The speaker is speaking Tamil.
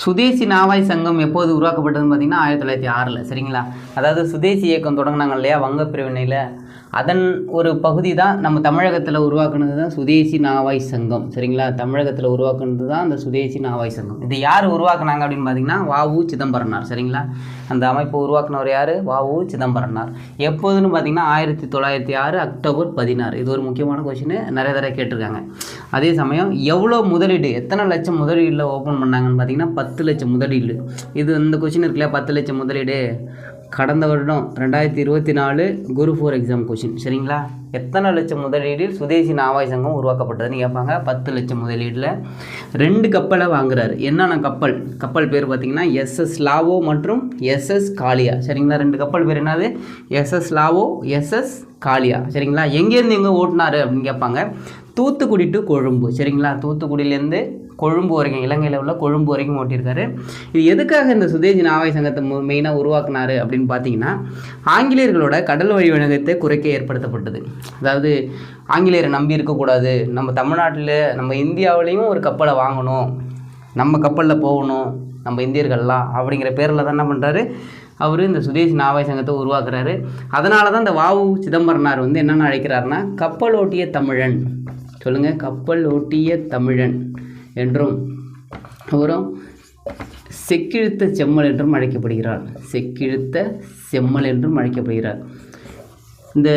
சுதேசி நாவாய் சங்கம் எப்போது உருவாக்கப்பட்டதுன்னு பார்த்தீங்கன்னா 1906 சரிங்களா. அதாவது சுதேசி இயக்கம் தொடங்கினாங்க இல்லையா வங்க பிரிவினையில், அதன் ஒரு பகுதி தான் நம்ம தமிழகத்தில் உருவாக்குனது தான் சுதேசி நாவாய் சங்கம் சரிங்களா. தமிழகத்தில் உருவாக்குனது தான் அந்த சுதேசி நாவாய் சங்கம். இது யார் உருவாக்குனாங்க அப்படின்னு பார்த்தீங்கன்னா வ.உ. சிதம்பரனார் சரிங்களா. அந்த அமைப்பு உருவாக்குனவர் யார்? வ.உ. சிதம்பரனார். எப்போதுன்னு பார்த்தீங்கன்னா 1906 அக்டோபர் 16. இது ஒரு முக்கியமான கொஸ்டின், நிறைய தடவை கேட்டிருக்காங்க. அதே சமயம் எவ்வளோ முதலீடு, எத்தனை லட்சம் முதலீடில் ஓப்பன் பண்ணாங்கன்னு பார்த்தீங்கன்னா 10 லட்சம் முதலீடு. இது இந்த கொஸ்டின் இருக்குல்ல, 10 லட்சம் முதலீடு கடந்த வருடம் 2024 குரு 4 எக்ஸாம் கொஷின் சரிங்களா. எத்தனை லட்சம் முதலீடில் சுதேசி நாவாய் சங்கம் உருவாக்கப்பட்டதுன்னு கேட்பாங்க. 10 லட்சம் முதலீடில் 2 கப்பலை வாங்குறாரு. என்னென்ன கப்பல் பேர் பார்த்தீங்கன்னா SS லாவோ மற்றும் SS காளியா சரிங்களா. 2 கப்பல் பேர் என்னது? SS லாவோ, SS காளியா சரிங்களா. எங்கேருந்து எங்கே ஓட்டினார் அப்படின்னு கேட்பாங்க. தூத்துக்குடி டு கொழும்பு சரிங்களா. தூத்துக்குடியிலேருந்து கொழும்பு வரைக்கும், இலங்கையில் உள்ள கொழும்பு வரைக்கும் ஓட்டியிருக்காரு. இது எதுக்காக இந்த சுதேசி நாவாய் சங்கத்தை மெயினாக உருவாக்குனாரு அப்படின்னு பார்த்தீங்கன்னா, ஆங்கிலேயர்களோட கடல் வழி வணிகத்தை குறைக்க ஏற்படுத்தப்பட்டது. அதாவது ஆங்கிலேயரை நம்பி இருக்கக்கூடாது, நம்ம தமிழ்நாட்டில் நம்ம இந்தியாவிலையும் ஒரு கப்பலை வாங்கணும், நம்ம கப்பலில் போகணும் நம்ம இந்தியர்கள்லாம் அப்படிங்கிற பேரில் தான் என்ன பண்ணுறாரு அவர் இந்த சுதேசி நாவாய் சங்கத்தை உருவாக்குறாரு. அதனால தான் இந்த வ.உ. சிதம்பரனார் வந்து என்னென்ன அழைக்கிறாருன்னா கப்பல் ஓட்டிய தமிழன், சொல்லுங்கள், கப்பல் ஓட்டிய தமிழன் என்றும் அப்புறம் செக்கிழுத்த செம்மல் என்றும் அழைக்கப்படுகிறார். செக்கிழுத்த செம்மல் என்றும் அழைக்கப்படுகிறார். இந்த